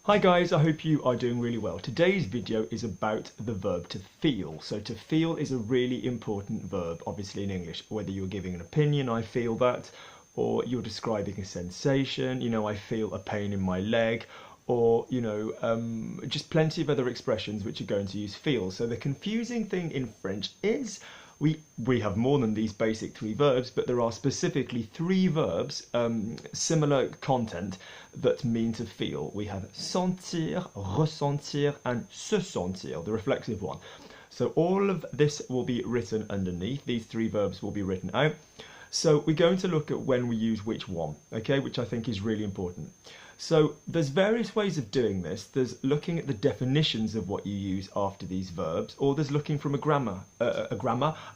Hi guys, I hope you are doing really well. Today's video is about the verb to feel. So to feel is a really important verb, obviously in English, whether you're giving an opinion, I feel that, or you're describing a sensation, I feel a pain in my leg, or, just plenty of other expressions which are going to use feel. So the confusing thing in French is we have more than these basic three verbs, but there are specifically three verbs, similar content, that mean to feel. We have sentir, ressentir, and se sentir, the reflexive one. So all of this will be written underneath. These three verbs will be written out. So we're going to look at when we use which one, okay, which I think is really important. So there's various ways of doing this. There's looking at the definitions of what you use after these verbs, or there's looking from a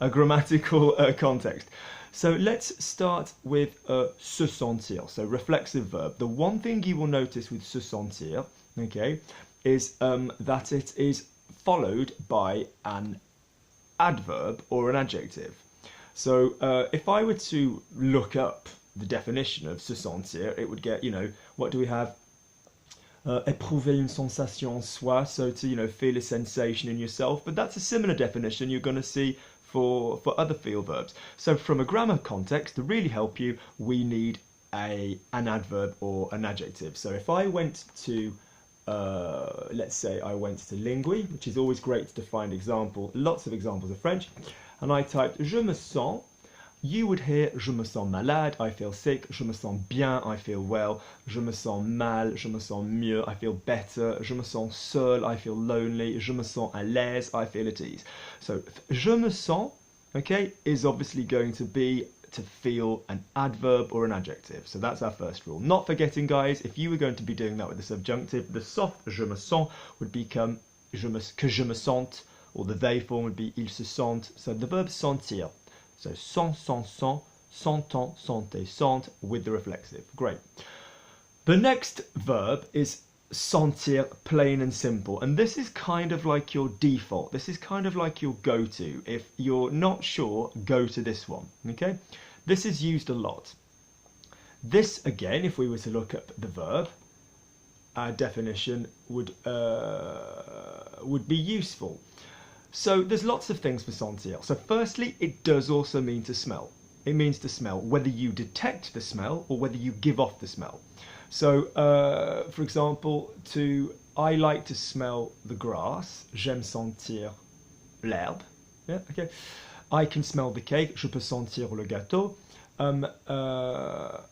grammatical context. So let's start with se sentir, so reflexive verb. The one thing you will notice with se sentir, okay, is that it is followed by an adverb or an adjective. So if I were to look up the definition of se sentir, it would get, what do we have? Éprouver une sensation en soi, so to, feel a sensation in yourself. But that's a similar definition you're going to see for other feel verbs. So from a grammar context, to really help you, we need an adverb or an adjective. So if I went to, let's say I went to Lingui, which is always great to find lots of examples of French, and I typed je me sens, you would hear je me sens malade, I feel sick, je me sens bien, I feel well, je me sens mal, je me sens mieux, I feel better, je me sens seul, I feel lonely, je me sens à l'aise, I feel at ease. So je me sens, okay, is obviously going to be to feel an adverb or an adjective. So that's our first rule. Not forgetting, guys, if you were going to be doing that with the subjunctive, the soft je me sens would become que je me sente, or the they form would be ils se sentent. So the verb sentir. So sens, sent, sentant, sentez, sente with the reflexive. Great. The next verb is sentir, plain and simple. And this is kind of like your default. This is kind of like your go-to. If you're not sure, go to this one. Okay? This is used a lot. This, again, if we were to look up the verb, our definition would be useful. So there's lots of things for sentir. So firstly, it does also mean to smell. It means to smell, whether you detect the smell or whether you give off the smell. So, for example, I like to smell the grass. J'aime sentir l'herbe. Yeah, okay. I can smell the cake. Je peux sentir le gâteau.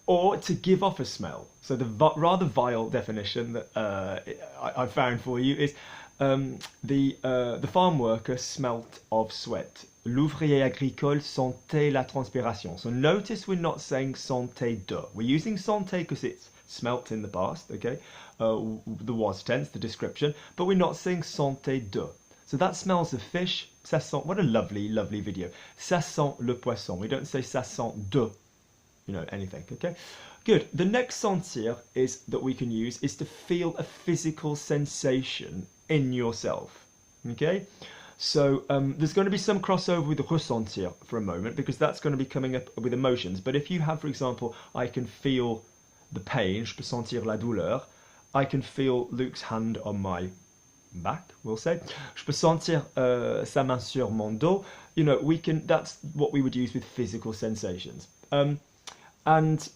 Or to give off a smell. So the rather vile definition that I found for you is the farm worker smelt of sweat. L'ouvrier agricole sentait la transpiration. So notice we're not saying sentait de. We're using sentait because it's smelt in the past, okay? The was tense, the description, but we're not saying sentait de. So that smells of fish. Ça sent, what a lovely, lovely video. Ça sent le poisson. We don't say ça sent de, anything, okay? Good. The next sentir that we can use is to feel a physical sensation in yourself, okay? So there's going to be some crossover with ressentir for a moment because that's going to be coming up with emotions. But if you have, for example, I can feel the pain, je peux sentir la douleur. I can feel Luke's hand on my back, we'll say. Je peux sentir sa main sur mon dos. That's what we would use with physical sensations. And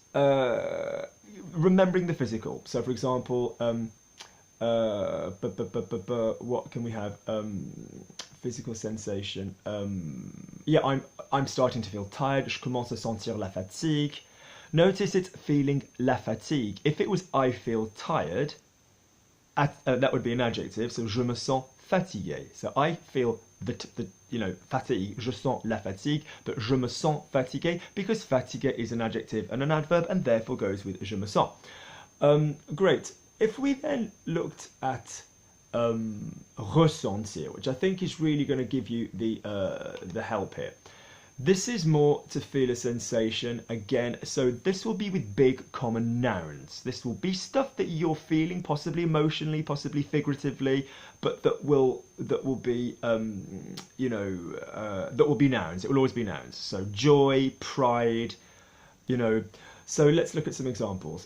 remembering the physical. So, for example, what can we have? Physical sensation. I'm starting to feel tired. Je commence à sentir la fatigue. Notice it's feeling la fatigue. If it was I feel tired, that would be an adjective. So je me sens fatigué. So I feel fatigue. Je sens la fatigue, but je me sens fatigué because fatigué is an adjective and an adverb, and therefore goes with je me sens. Great. If we then looked at ressentir, which I think is really going to give you the help here. This is more to feel a sensation again. So this will be with big common nouns. This will be stuff that you're feeling, possibly emotionally, possibly figuratively, but that will be that will be nouns. It will always be nouns. So joy, pride, So let's look at some examples.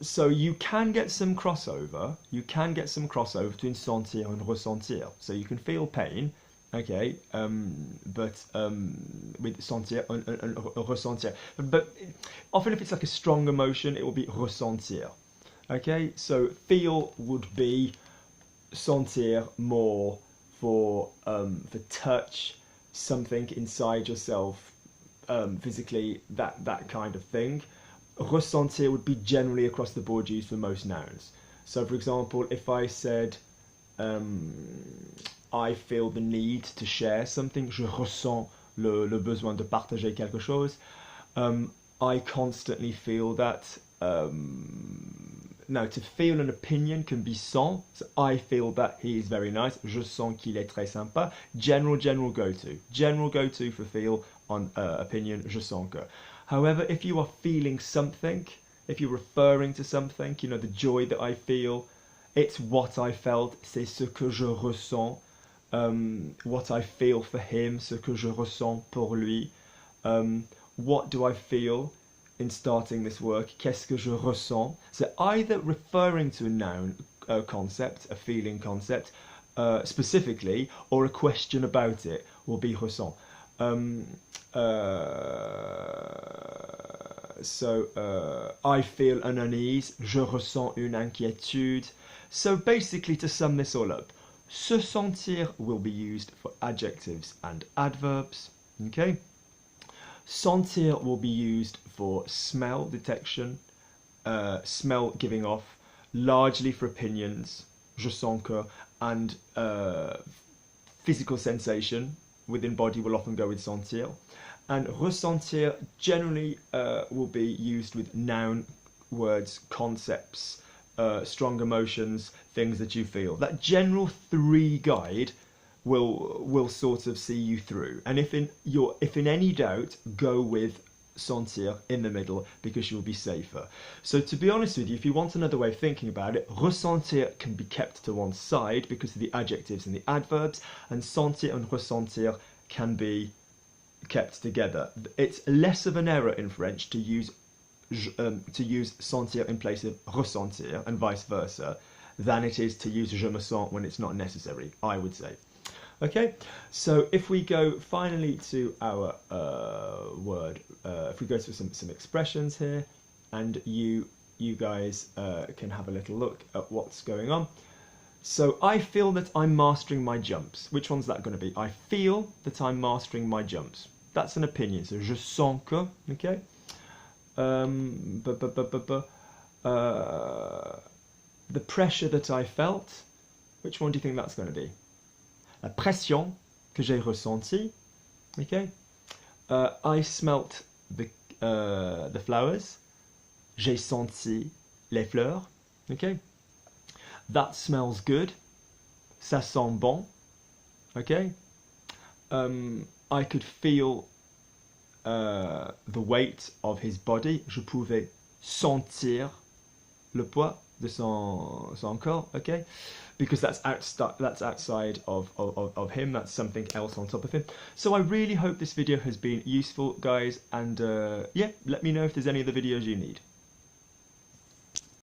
So you can get some crossover. You can get some crossover between sentir and ressentir. So you can feel pain, okay, but with sentir and ressentir. But often, if it's like a strong emotion, it will be ressentir. Okay, so feel would be sentir more for touch, something inside yourself, physically, that kind of thing. Ressentir would be generally across the board used for most nouns. So for example, if I said I feel the need to share something, je ressens le besoin de partager quelque chose, I constantly feel that. Now, to feel an opinion can be sens. So I feel that he is very nice. Je sens qu'il est très sympa. General go-to. General go-to for feel on opinion, je sens que. However, if you are feeling something, if you're referring to something, you know, the joy that I feel, it's what I felt, c'est ce que je ressens. What I feel for him, ce que je ressens pour lui. What do I feel in starting this work? Qu'est-ce que je ressens? So either referring to a noun concept, a feeling concept, specifically, or a question about it will be ressens. I feel an unease, je ressens une inquiétude. So basically, to sum this all up, se sentir will be used for adjectives and adverbs, okay? Sentir will be used for smell detection, smell giving off, largely for opinions, je sens que, and physical sensation within body will often go with sentir. And ressentir generally will be used with noun words, concepts, strong emotions, things that you feel. That general three guide will sort of see you through. And if in any doubt, go with sentir in the middle because you'll be safer. So to be honest with you, if you want another way of thinking about it, ressentir can be kept to one side because of the adjectives and the adverbs, and sentir and ressentir can be kept together. It's less of an error in French to use sentir in place of ressentir and vice versa than it is to use je me sens when it's not necessary, I would say. Okay, so if we go finally to our word, if we go to some expressions here, and you guys can have a little look at what's going on. So I feel that I'm mastering my jumps. Which one's that going to be? I feel that I'm mastering my jumps. That's an opinion. So je sens que, okay. The pressure that I felt. Which one do you think that's going to be? La pression que j'ai ressentie. Okay. I smelt the flowers. J'ai senti les fleurs. Okay. That smells good. Ça sent bon. Okay. I could feel the weight of his body. Je pouvais sentir le poids de son corps. Okay. Because that's outside of him. That's something else on top of him. So I really hope this video has been useful, guys. And yeah, let me know if there's any other videos you need.